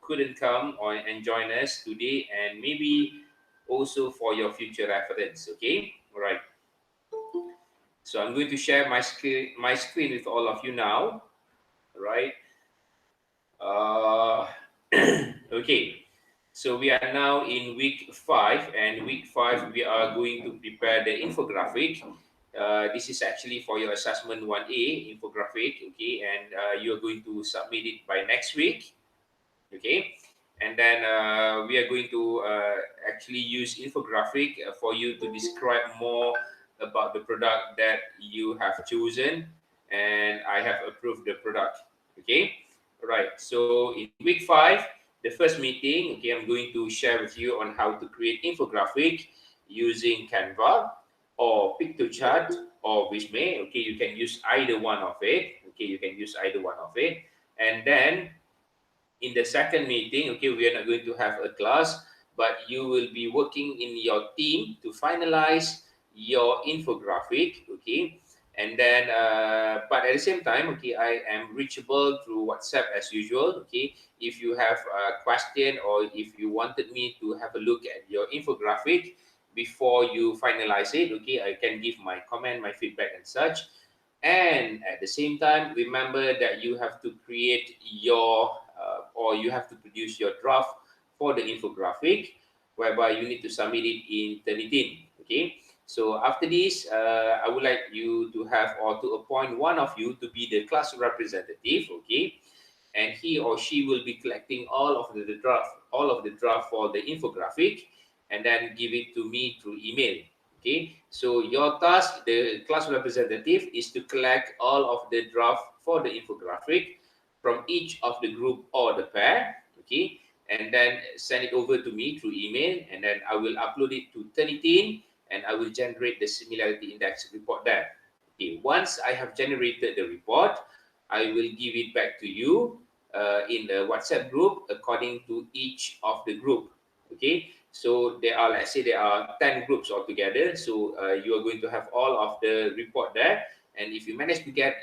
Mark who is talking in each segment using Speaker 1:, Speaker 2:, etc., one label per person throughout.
Speaker 1: couldn't come on and join us today, and maybe also for your future reference. Okay, all right. So I'm going to share my screen with all of you now. All right. Uh, okay. So we are now in week 5, and week 5 we are going to prepare the infographic. This is actually for your assessment 1A infographic. Okay, and you are going to submit it by next week. Okay, and then we are going to actually use infographic for you to describe more about the product that you have chosen, and I have approved the product. Okay, all right. So in week 5, the first meeting, okay, I'm going to share with you on how to create infographic using Canva or Pictochart or Visme. Okay, you can use either one of it. Okay, you can use either one of it, and then in the second meeting, okay, we are not going to have a class, but you will be working in your team to finalize your infographic, okay. And then, but at the same time, okay, I am reachable through WhatsApp as usual, okay. If you have a question or if you wanted me to have a look at your infographic before you finalize it, okay, I can give my comment, my feedback, and such. And at the same time, remember that you have to create your or you have to produce your draft for the infographic, whereby you need to submit it in Turnitin. Okay, so after this, I would like you to have or to appoint one of you to be the class representative. Okay, and he or she will be collecting all of the draft for the infographic, and then give it to me through email. Okay, so your task, the class representative, is to collect all of the draft for the infographic from each of the group or the pair. Okay, and then send it over to me through email, and then I will upload it to Turnitin, and I will generate the similarity index report there. Okay, once I have generated the report, I will give it back to you in the WhatsApp group according to each of the group. Okay, so there are, let's say there are 10 groups altogether. So you are going to have all of the report there. And if you manage to get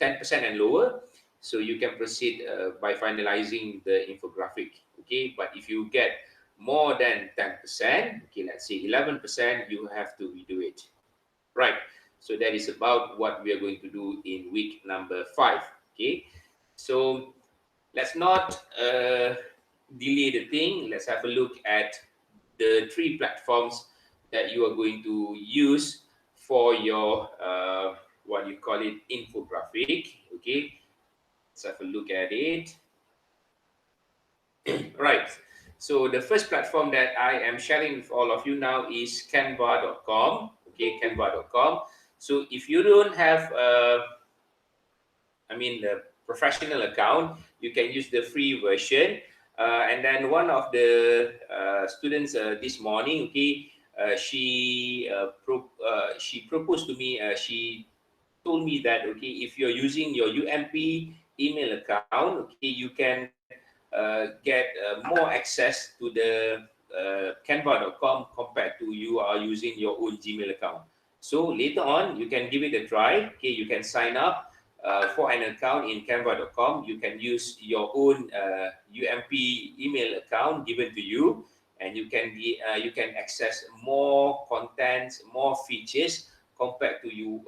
Speaker 1: 10% and lower, so you can proceed by finalizing the infographic. Okay, but if you get more than 10%, okay, let's say 11%, you have to redo it. Right. So that is about what we are going to do in week number 5. Okay. So let's not delay the thing. Let's have a look at the 3 platforms that you are going to use for your what you call it, infographic. Okay, let's have a look at it. Right. So the first platform that I am sharing with all of you now is canva.com. Okay, canva.com. So if you don't have the professional account, you can use the free version. And then one of the students this morning, okay, she proposed to me. She told me that, okay, if you're using your UMP email account, okay, you can get more access to the Canva.com compared to you are using your own Gmail account. So later on, you can give it a try. Okay, you can sign up for an account in Canva.com. You can use your own UMP email account given to you, and you can access more contents, more features compared to you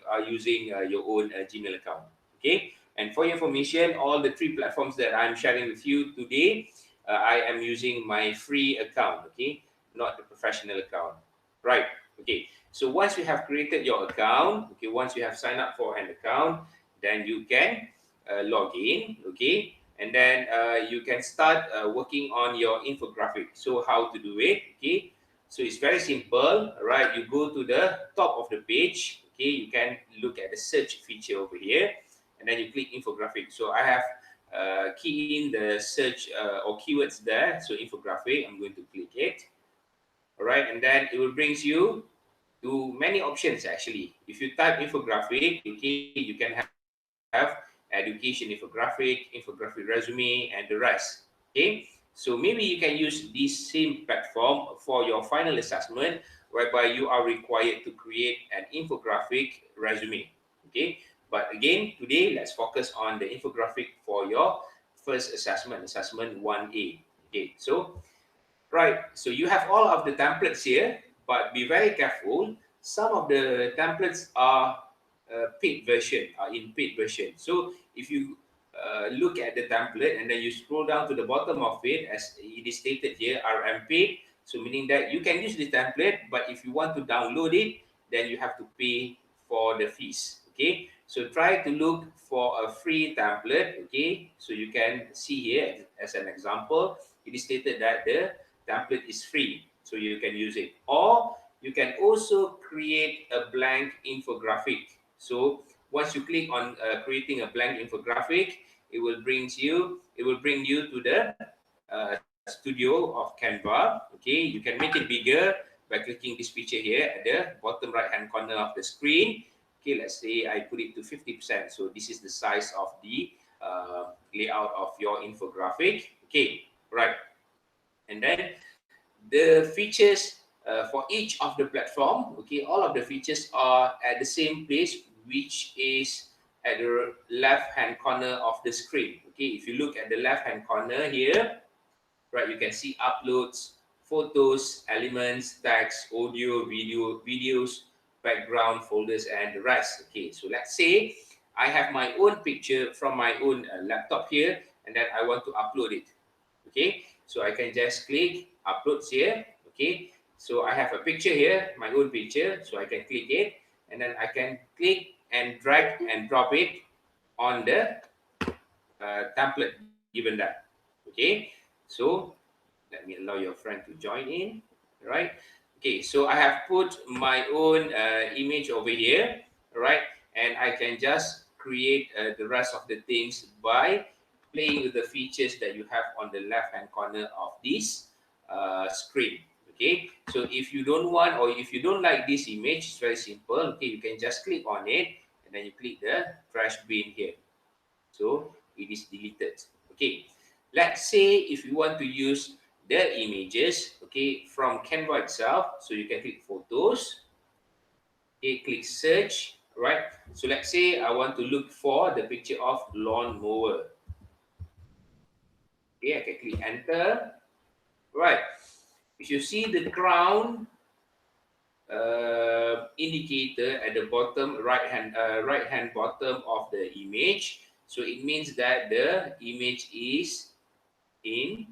Speaker 1: are using your own Gmail account. Okay, and for your information, all the 3 platforms that I'm sharing with you today, I am using my free account. Okay, not the professional account. Right. Okay. So once you have created your account, okay, once you have signed up for an account, then you can log in. Okay, and then you can start working on your infographic. So how to do it? Okay, so it's very simple, right? You go to the top of the page. Okay, you can look at the search feature over here, and then you click infographic. So I have key in the search or keywords there. So infographic, I'm going to click it. All right, and then it will brings you to many options actually. If you type infographic, okay, you can have education infographic, infographic resume, and the rest. Okay, so maybe you can use this same platform for your final assessment, whereby you are required to create an infographic resume. Okay, but again, today let's focus on the infographic for your first assessment, assessment 1A. Okay, so right, so you have all of the templates here, but be very careful. Some of the templates are paid version, are in paid version. So if you look at the template and then you scroll down to the bottom of it, as it is stated here, RM paid. So meaning that you can use the template, but if you want to download it, then you have to pay for the fees. Okay, so try to look for a free template. Okay, so you can see here as an example, it is stated that the template is free, so you can use it. Or you can also create a blank infographic. So once you click on creating a blank infographic, it will bring you to the studio of Canva. Okay, you can make it bigger by clicking this picture here at the bottom right hand corner of the screen. Okay, let's say I put it to 50%. So this is the size of the layout of your infographic. Okay, right. And then the features for each of the platform, okay, all of the features are at the same place, which is at the left hand corner of the screen. Okay, if you look at the left hand corner here, right, you can see uploads, photos, elements, text, audio, videos, background, folders, and the rest. Okay, so let's say I have my own picture from my own laptop here, and then I want to upload it. Okay, so I can just click uploads here. Okay, so I have a picture here, my own picture, so I can click it, and then I can click and drag and drop it on the template given that. Okay, so let me allow your friend to join in. Right, okay, so I have put my own image over here. Right, and I can just create the rest of the things by playing with the features that you have on the left hand corner of this screen. Okay, so if you don't want, or if you don't like this image, it's very simple. Okay, you can just click on it and then you click the trash bin here, so it is deleted. Okay, let's say if you want to use the images, okay, from Canva itself, so you can click photos. Okay, click search. Right, so let's say I want to look for the picture of lawn mower. Okay, I can click enter. Right, if you see the crown indicator at the bottom right hand bottom of the image, so it means that the image is in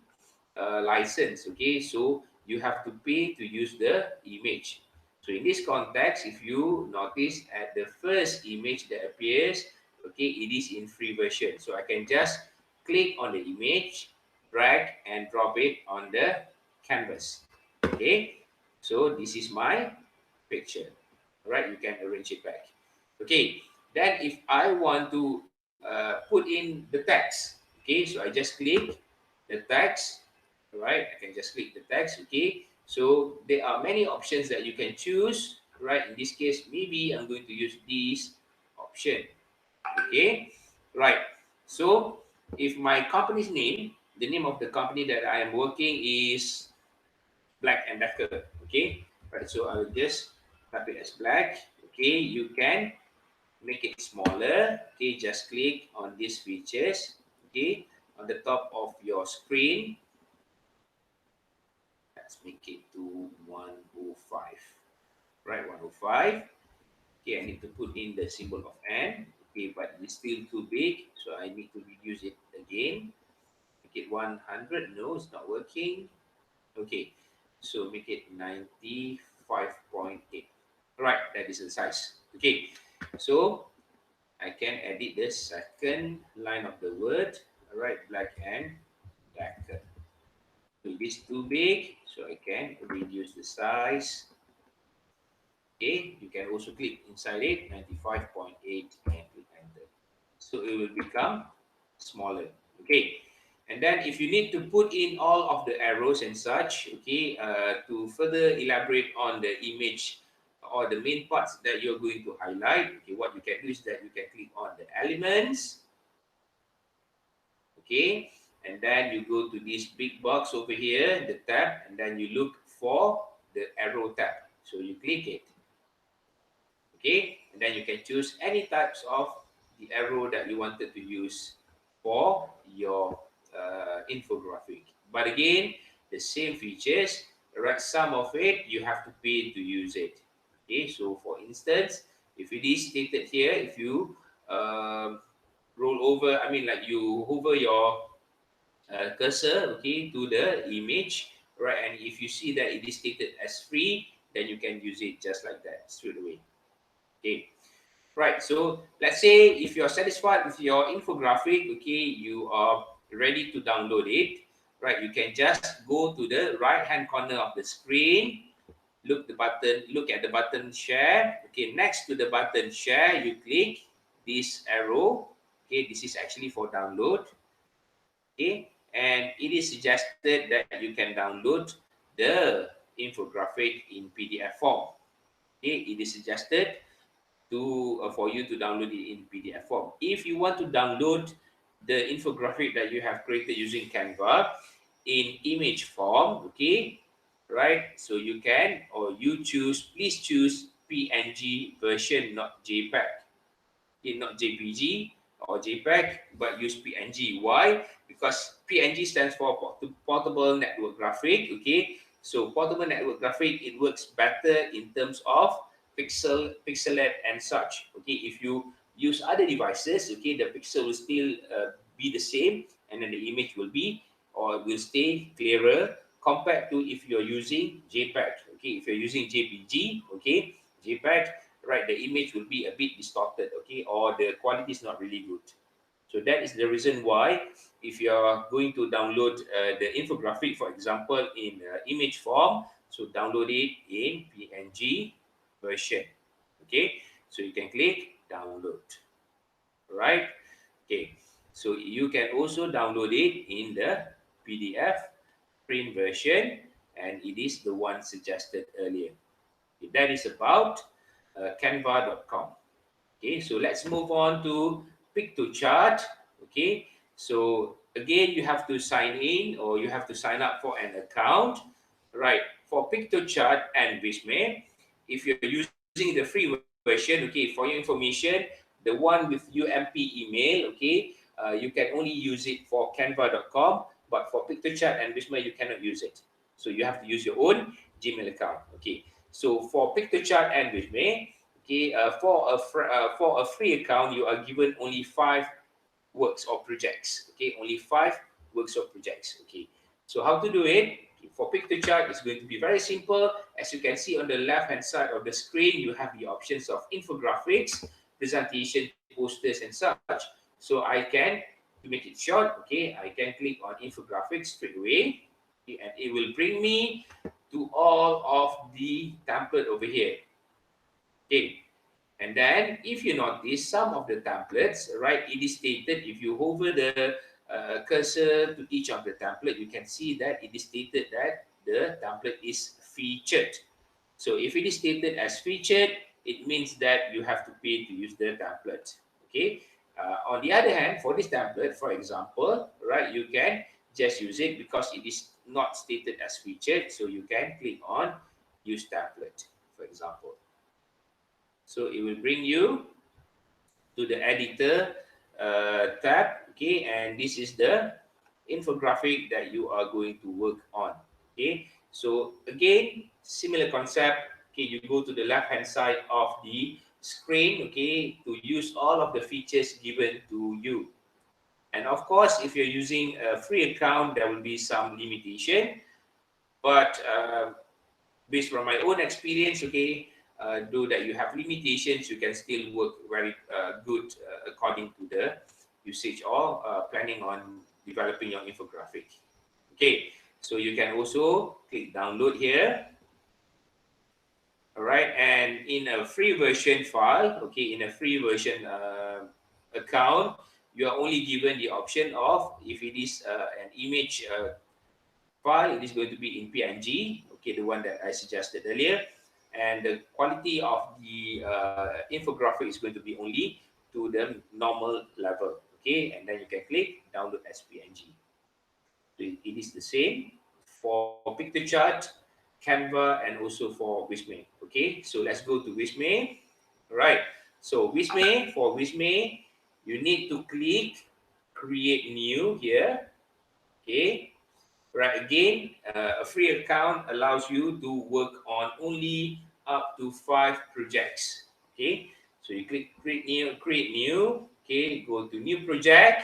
Speaker 1: license. Okay, so you have to pay to use the image. So in this context, if you notice at the first image that appears, okay, it is in free version, so I can just click on the image, drag and drop it on the canvas. Okay, so this is my picture. All right, you can arrange it back. Okay, then if I want to put in the text, okay, so I just click the text. All right, I can just click the text. Okay, so there are many options that you can choose. Right, in this case, maybe I'm going to use this option. Okay, right. So if my company's name, the name of the company that I am working is Black and Decker. Okay, right. So I will just type it as black. Okay, you can make it smaller. Okay, just click on these features. Okay, on the top of your screen. Let's make it to 105. Right, 105. Okay, I need to put in the symbol of N. Okay, but it's still too big, so I need to reduce it again. Make it 100. No, it's not working. Okay, so make it 95.8. Right, that is the size. Okay, so I can edit the second line of the word. All right, black and darker. So it is too big, so I can reduce the size. Okay, you can also click inside it, 95.8, and click enter. So it will become smaller. Okay, and then if you need to put in all of the arrows and such, okay, to further elaborate on the image or the main parts that you're going to highlight, okay, what you can do is that you can click on the elements, okay, and then you go to this big box over here, the tab, and then you look for the arrow tab. So you click it, okay, and then you can choose any types of the arrow that you wanted to use for your infographic. But again, the same features, right? Some of it you have to pay to use it. Okay, so for instance, if it is stated here, if you roll over, I mean, like you hover your cursor, okay, to the image, right? And if you see that it is stated as free, then you can use it just like that straight away. Okay, right. So let's say if you're satisfied with your infographic, okay, you are ready to download it, right? You can just go to the right hand corner of the screen, look at the button share. Okay, next to the button share, you click this arrow. Okay, this is actually for download. Okay, and it is suggested that you can download the infographic in PDF form. Okay, it is suggested for you to download it in PDF form. If you want to download the infographic that you have created using Canva in image form, okay, right? So you can, or you choose, please choose PNG version, not JPEG. Okay, not JPG or JPEG, but use PNG. Why? Because PNG stands for portable network graphic. Okay, so portable network graphic, it works better in terms of pixelate and such. Okay, if you use other devices, okay, the pixel will still be the same, and then the image will be or will stay clearer compared to if you're using JPEG. Okay, if you're using JPG, okay, JPEG, right, the image will be a bit distorted, okay, or the quality is not really good. So that is the reason why if you are going to download the infographic, for example, in image form, so download it in PNG version. Okay, so you can click download, right? Okay, so you can also download it in the PDF print version, and it is the one suggested earlier. Okay, that is about canva.com. Okay, so let's move on to pick to chart. Okay, so again, you have to sign in or you have to sign up for an account, right? For pick to chart and Visme, if you're using the free version, okay, for your information, the one with UMP email, okay, you can only use it for canva.com, but for pick to chart and Visme, you cannot use it. So you have to use your own Gmail account. Okay, so for pick to chart and Visme, okay, for a free account, you are given only 5 works or projects. Okay, only 5 works or projects. Okay, so how to do it? Okay, for pick to chart, it's going to be very simple. As you can see on the left hand side of the screen, you have the options of infographics, presentation, posters, and such. So I can, to make it short, okay, I can click on infographics straight away, okay, and it will bring me to all of the template over here. Okay, and then if you notice some of the templates, right, it is stated if you hover the cursor to each of the template, you can see that it is stated that the template is featured. So if it is stated as featured, it means that you have to pay to use the template. Okay. On the other hand, for this template, for example, right, you can just use it because it is not stated as featured. So you can click on use template, for example. So it will bring you to the editor tab, okay, and this is the infographic that you are going to work on. Okay, so again, similar concept. Okay, you go to the left hand side of the screen, okay, to use all of the features given to you. And of course, if you're using a free account, there will be some limitation, but based from my own experience, okay, though that you have limitations, you can still work very good according to the usage or planning on developing your infographic. Okay, so you can also click download here. All right, and in a free version file, okay, in a free version account, you are only given the option of if it is an image file, it is going to be in PNG, okay, the one that I suggested earlier, and the quality of the infographic is going to be only to the normal level, okay, and then you can click download as PNG. So it is the same for PictoChart, Canva, and also for Visme. Okay, so let's go to Visme. All right, so Visme, for Visme, you need to click create new here. Okay. Right, again, a free account allows you to work on only up to 5 projects. Okay, so you click create new. Okay, go to new project,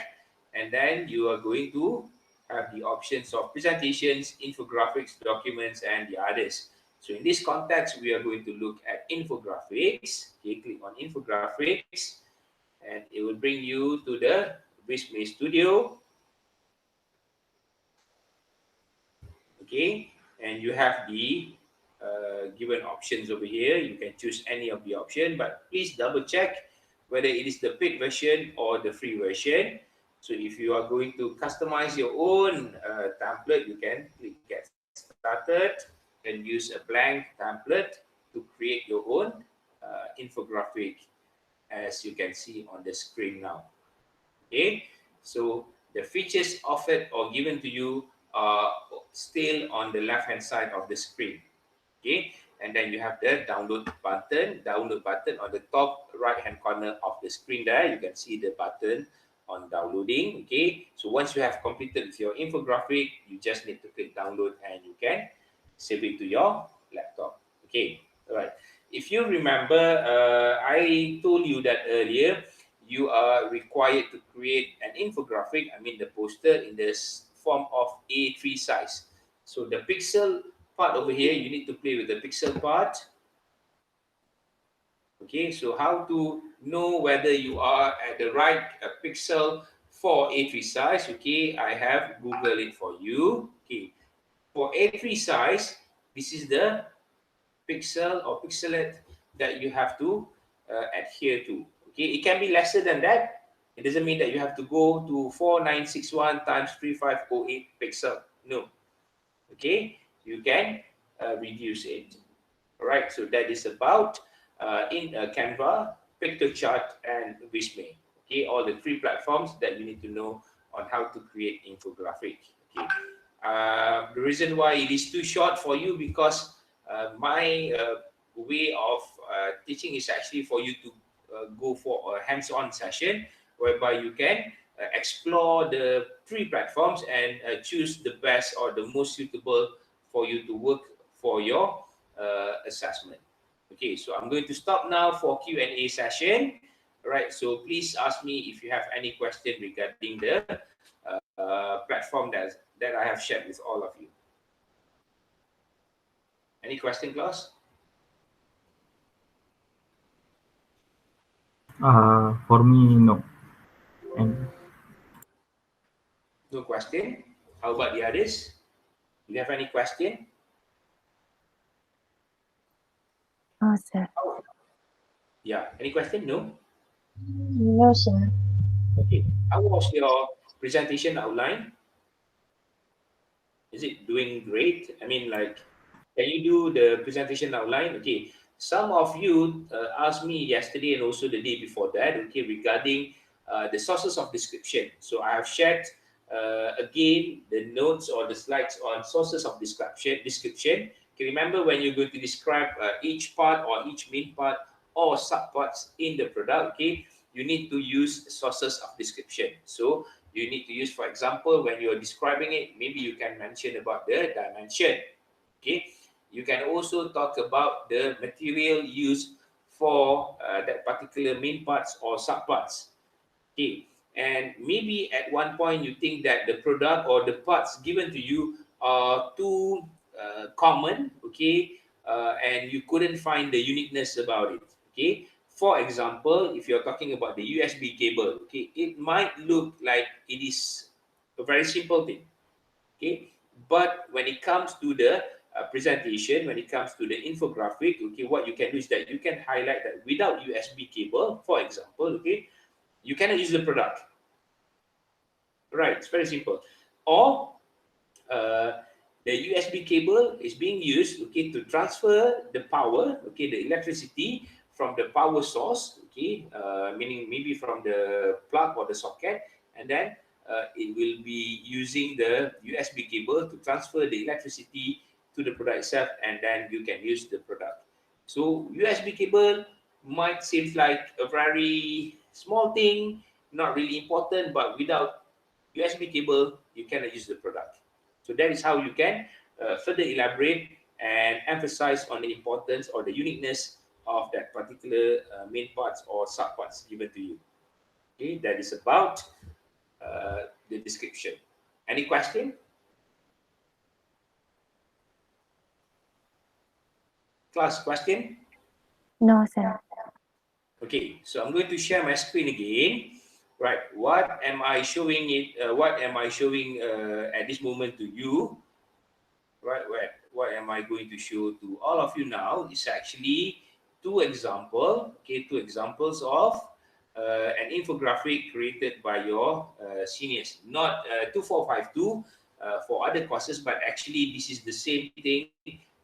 Speaker 1: and then you are going to have the options of presentations, infographics, documents, and the others. So in this context, we are going to look at infographics. Okay, click on infographics, and it will bring you to the Visme Studio. Okay, and you have the given options over here. You can choose any of the option, but please double check whether it is the paid version or the free version. So if you are going to customize your own template, you can click get started and use a blank template to create your own infographic, as you can see on the screen now. Okay, so the features offered or given to you are still on the left hand side of the screen. Okay, and then you have the download button on the top right hand corner of the screen. There you can see the button on downloading. Okay, so once you have completed with your infographic, you just need to click download and you can save it to your laptop. Okay, all right. If you remember, I told you that earlier, you are required to create an infographic, I mean the poster, in this form of A3 size. So the pixel part over here, you need to play with the pixel part. Okay, so how to know whether you are at the right pixel for A3 size? Okay, I have Googled it for you. Okay, for A3 size, this is the pixel or pixelate that you have to adhere to. Okay, it can be lesser than that. It doesn't mean that you have to go to 4961 times 3508 pixel. No. Okay, you can reduce it. All right, so that is about in Canva, PictoChart, and Visme. Okay, all the 3 platforms that you need to know on how to create infographic. Okay, the reason why it is too short for you, because my way of teaching is actually for you to go for a hands-on session whereby you can explore the 3 platforms and choose the best or the most suitable for you to work for your assessment. Okay, so I'm going to stop now for Q&A session. All right, so please ask me if you have any question regarding the platform that I have shared with all of you. Any question, Klaus?
Speaker 2: For me, no. And
Speaker 1: No question. How about the others? Do you have any question?
Speaker 3: Oh, sir.
Speaker 1: Yeah. Any question? No?
Speaker 3: No, sir.
Speaker 1: Okay. How was your presentation outline? Is it doing great? I mean, like, can you do the presentation outline? Okay. Some of you asked me yesterday and also the day before that, okay, regarding the sources of description. So I have shared again the notes or the slides on sources of description. Okay, remember when you're going to describe each part or each main part or subparts in the product, okay, you need to use sources of description. So you need to use, for example, when you're describing it, maybe you can mention about the dimension. Okay, you can also talk about the material used for that particular main parts or subparts. Okay, and maybe at one point you think that the product or the parts given to you are too common. Okay, and you couldn't find the uniqueness about it. Okay, for example, if you're talking about the USB cable, okay, it might look like it is a very simple thing. Okay, but when it comes to the presentation, when it comes to the infographic, okay, what you can do is that you can highlight that without USB cable, for example, okay, you cannot use the product. Right, it's very simple. Or uh, the USB cable is being used, okay, to transfer the power, okay, the electricity from the power source, okay, meaning maybe from the plug or the socket, and then it will be using the USB cable to transfer the electricity to the product itself, and then you can use the product. So USB cable might seem like a very small thing, not really important, but without USB cable, you cannot use the product. So that is how you can further elaborate and emphasize on the importance or the uniqueness of that particular main parts or subparts given to you. Okay, that is about the description. Any question? Class question?
Speaker 3: No, sir.
Speaker 1: Okay, so I'm going to share my screen again. Right, what am I showing it? What am I showing at this moment to you? Right, what am I going to show to all of you now is actually two examples of an infographic created by your seniors, not 2452 for other courses, but actually this is the same thing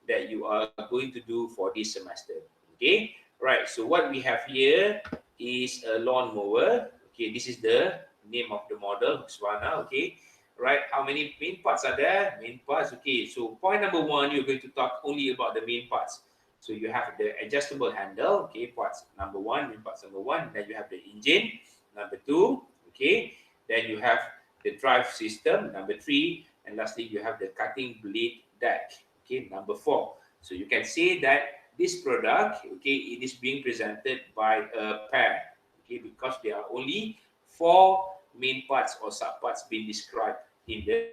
Speaker 1: that you are going to do for this semester. Okay, right, so what we have here is a lawnmower. Okay, this is the name of the model, Husqvarna. Okay, right? How many main parts are there? Main parts, okay. So point number one, you're going to talk only about the main parts. So you have the adjustable handle, okay, parts number one, main parts number one. Then you have the engine, number two, okay. Then you have the drive system, number three. And lastly, you have the cutting blade deck, okay, number four. So you can say that this product, okay, it is being presented by a pair, okay, because there are only four main parts or subparts being described in the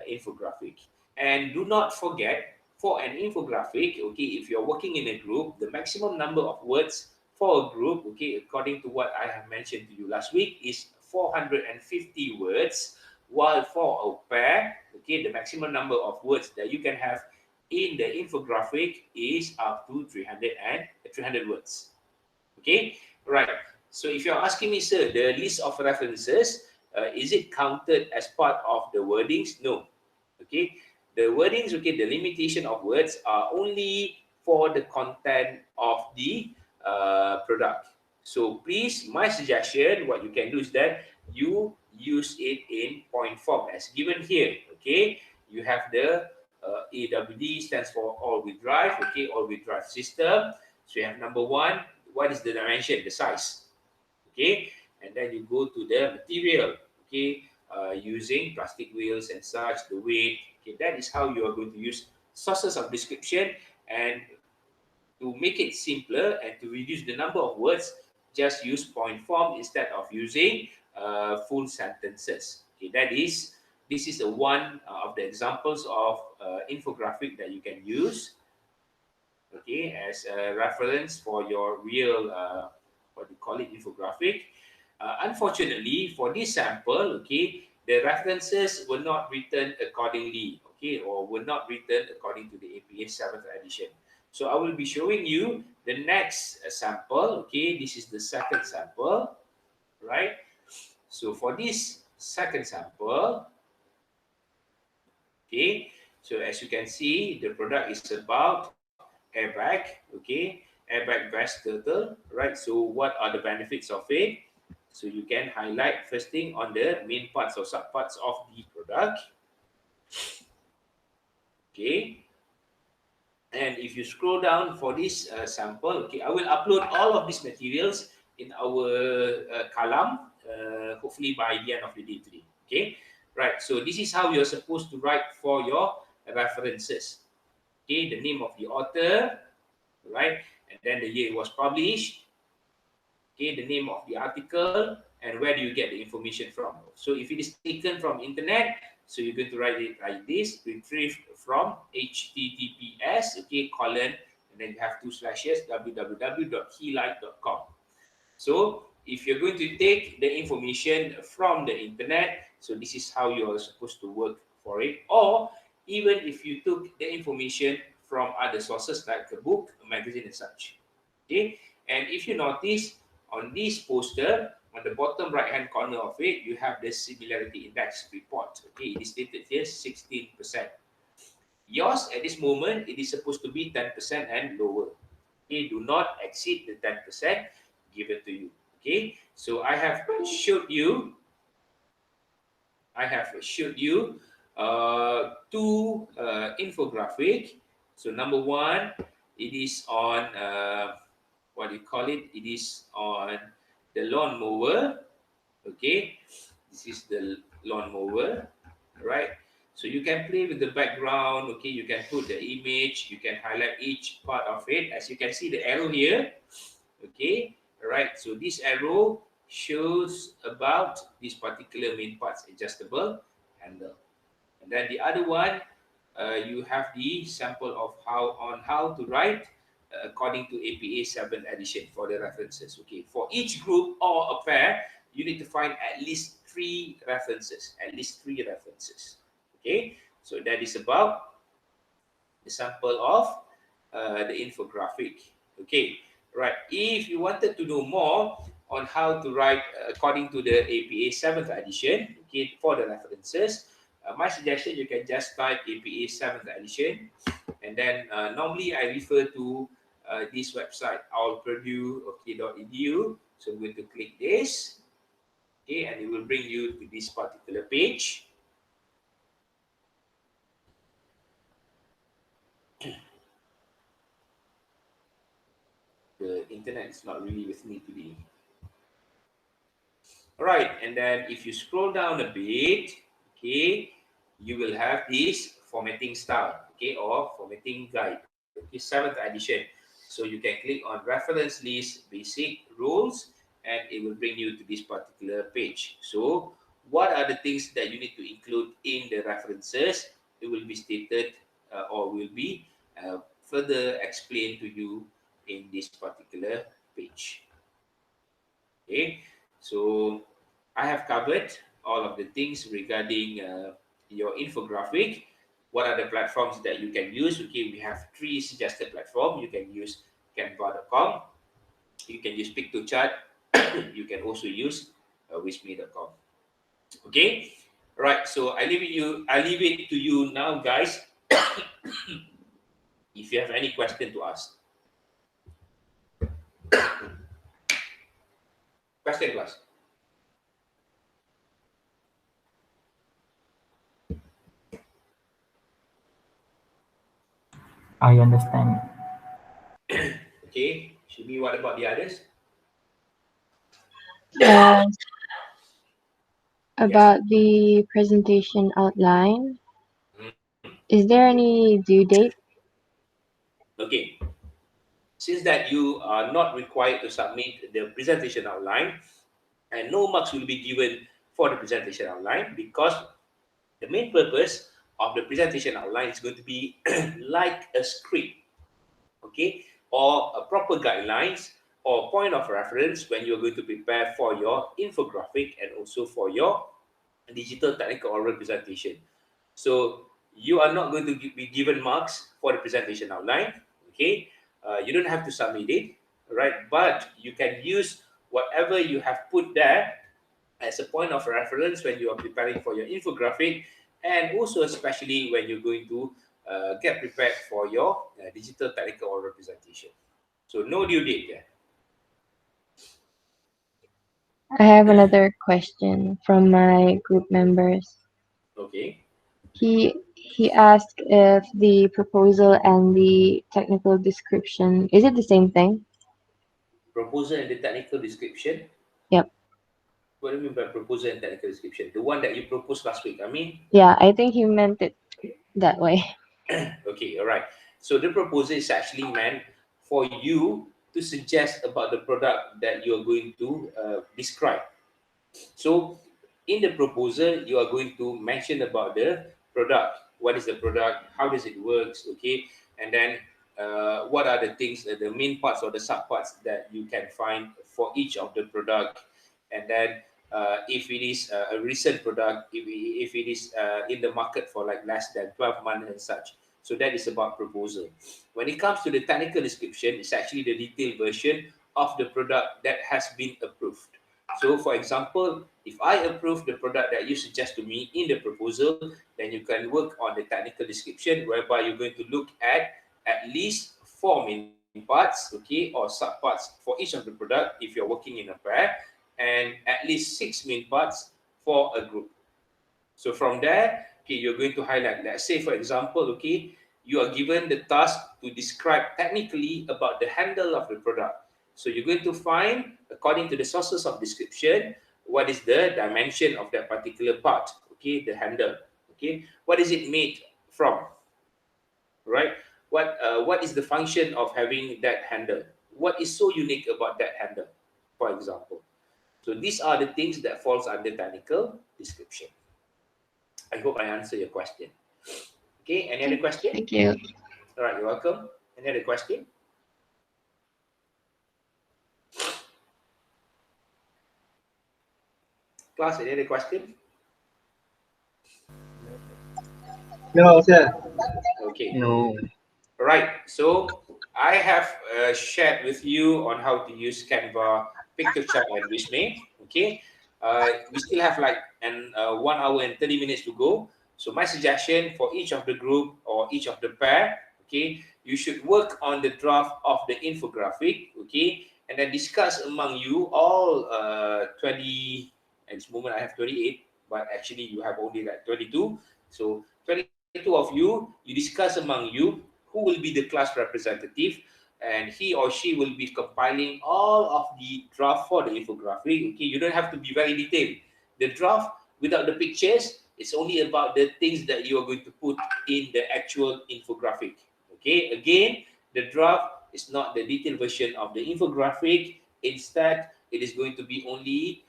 Speaker 1: infographic. And do not forget, for an infographic, okay, if you're working in a group, the maximum number of words for a group, okay, according to what I have mentioned to you last week, is 450 words, while for a pair, okay, the maximum number of words that you can have in the infographic is up to 300 words. Okay, right. So if you're asking me, sir, the list of references, is it counted as part of the wordings? No. Okay, the wordings, okay, the limitation of words are only for the content of the product. So please, my suggestion, what you can do is that you use it in point form as given here. Okay, you have the AWD stands for all-wheel drive. Okay, all-wheel drive system. So you have number one, what is the dimension, the size? Okay, and then you go to the material. Okay, using plastic wheels and such, the weight. Okay, that is how you are going to use sources of description. And to make it simpler and to reduce the number of words, just use point form instead of using full sentences. Okay, this is a one of the examples of infographic that you can use, okay, as a reference for your real what do you call it, infographic. Unfortunately, for this sample, okay, the references were not written accordingly, okay, or were not written according to the APA 7th edition. So I will be showing you the next sample. Okay, this is the second sample, right? So for this second sample, okay, so as you can see, the product is about airbag, okay, airbag vest turtle, right? So what are the benefits of it? So you can highlight first thing on the main parts or subparts of the product, okay. And if you scroll down for this sample, okay, I will upload all of these materials in our column, hopefully by the end of the day today, okay. Right, so this is how you're supposed to write for your references, okay, the name of the author, right, and then the year it was published, okay, the name of the article, and where do you get the information from. So if it is taken from internet, so you're going to write it like this: retrieved from https, okay, colon, and then you have two slashes, www.keylight.com. So if you're going to take the information from the internet, so this is how you're supposed to work for it. Or even if you took the information from other sources like a book, a magazine, and such. Okay, and if you notice on this poster, on the bottom right hand corner of it, you have the similarity index report. Okay, it is stated here 16%. Yours at this moment, it is supposed to be 10% and lower. Okay, do not exceed the 10% given to you. Okay, so I have showed you two infographic. So number one, it is on what do you call it? It is on the lawnmower. Okay, this is the lawnmower. right? So you can play with the background, okay? You can put the image, you can highlight each part of it. As you can see the arrow here, okay? All right, so this arrow shows about this particular main parts adjustable handle. And then the other one, you have the sample of how to write according to APA 7th edition for the references. Okay, for each group or a pair, you need to find at least three references. At least three references. Okay, so that is about the sample of the infographic. Okay, right. If you wanted to know more on how to write according to the APA 7th edition, okay, for the references, my suggestion you can just type APA 7th edition, and then normally I refer to this website, owlpurdue.edu. So I'm going to click this, okay, and it will bring you to this particular page. The internet is not really with me today. All right, and then if you scroll down a bit, okay, you will have this formatting style, okay, or formatting guide, okay, 7th edition. So you can click on reference list, basic rules, and it will bring you to this particular page. So what are the things that you need to include in the references? It will be stated or will be further explained to you in this particular page. Okay, so I have covered all of the things regarding your infographic. What are the platforms that you can use? Okay, we have three suggested platforms. You can use Canva.com, you can use Pick2Chart, you can also use Wisme.com. Okay, right. So I leave it to you now, guys. If you have any question to ask, question class.
Speaker 2: I understand.
Speaker 1: Okay, Shibi, what about the others?
Speaker 3: Uh,
Speaker 1: Yes.
Speaker 3: about the presentation outline,
Speaker 1: Mm.
Speaker 3: is there any due date?
Speaker 1: Okay, since that you are not required to submit the presentation outline, and no marks will be given for the presentation outline, because the main purpose of the presentation outline is going to be like a script, okay, or a proper guidelines or point of reference when you're going to prepare for your infographic and also for your digital technical oral presentation. So you are not going to be given marks for the presentation outline. Okay, you don't have to submit it, right? But you can use whatever you have put there as a point of reference when you are preparing for your infographic, and also especially when you're going to get prepared for your digital technical oral presentation. So no due date there.
Speaker 3: I have another question from my group members.
Speaker 1: Okay.
Speaker 3: He asked if the proposal and the technical description, is it the same thing?
Speaker 1: Proposal and the technical description.
Speaker 3: Yep.
Speaker 1: What do you mean by proposal and technical description? The one that you proposed last week. I mean,
Speaker 3: Yeah, I think he meant it that way.
Speaker 1: okay, all right. So the proposal is actually meant for you to suggest about the product that you are going to describe. So in the proposal, you are going to mention about the product. What is the product? How does it works? Okay, and then what are the things, the main parts or the sub parts that you can find for each of the product, and then if it is a recent product, if it is in the market for like less than 12 months and such. So that is about proposal. When it comes to the technical description, it's actually the detailed version of the product that has been approved. So, for example, if I approve the product that you suggest to me in the proposal, then you can work on the technical description, whereby you're going to look at least four main parts, okay, or subparts for each of the product if you're working in a pair, and at least six main parts for a group. So from there, okay, you're going to highlight. Let's say, for example, okay, you are given the task to describe technically about the handle of the product. So you're going to find, according to the sources of description, what is the dimension of that particular part, okay, the handle. Okay, what is it made from? Right? What is the function of having that handle? What is so unique about that handle, for example? So these are the things that falls under technical description. I hope I answer your question. Okay, any other
Speaker 3: Okay,
Speaker 1: question?
Speaker 3: thank you.
Speaker 1: All right, you're welcome. Any other question? Class, any other question?
Speaker 4: No, sir.
Speaker 1: Okay.
Speaker 2: No.
Speaker 1: Right. So I have shared with you on how to use Canva, Picture Chart, and Visme. Okay. We still have like 1 hour and 30 minutes to go. So my suggestion for each of the group or each of the pair, okay, you should work on the draft of the infographic, okay, and then discuss among you all 20. At this moment, I have 28, but actually you have only like 22. So 22 of you discuss among you who will be the class representative, and he or she will be compiling all of the draft for the infographic. Okay, you don't have to be very detailed. The draft without the pictures, it's only about the things that you are going to put in the actual infographic. Okay, again, the draft is not the detailed version of the infographic. Instead, it is going to be only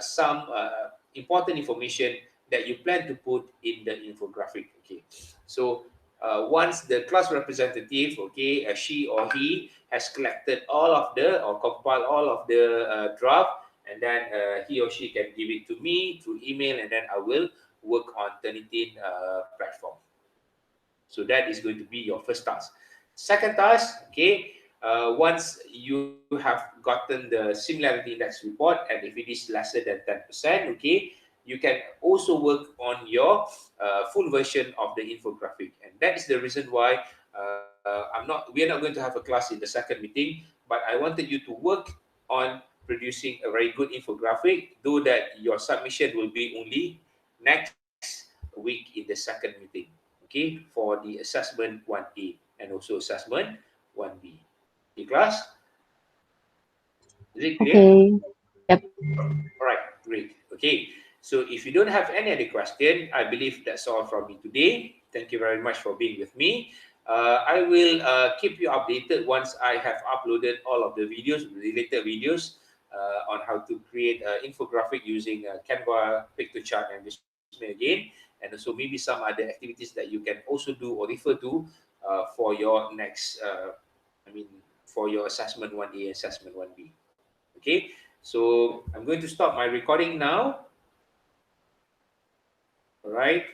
Speaker 1: some important information that you plan to put in the infographic. Okay, so once the class representative, okay, she or he has collected all of the or compiled all of the draft, and then he or she can give it to me through email, and then I will work on Turnitin platform. So that is going to be your first task. Second task, okay, once you have gotten the similarity index report, and if it is lesser than 10%, okay, you can also work on your full version of the infographic. And that is the reason why we are not going to have a class in the second meeting, but I wanted you to work on producing a very good infographic, though that your submission will be only next week in the second meeting, okay, for the assessment 1A and also assessment 1B. Okay, class? Is it clear?
Speaker 3: Okay. Yep.
Speaker 1: All right, great. Okay, so if you don't have any other question, I believe that's all from me today. Thank you very much for being with me. I will keep you updated once I have uploaded all of the videos, related videos, on how to create an infographic using Canva, Picture Chart, and Visme again, and also maybe some other activities that you can also do or refer to for your next, for your assessment 1A, assessment 1B. Okay, so I'm going to stop my recording now. All right.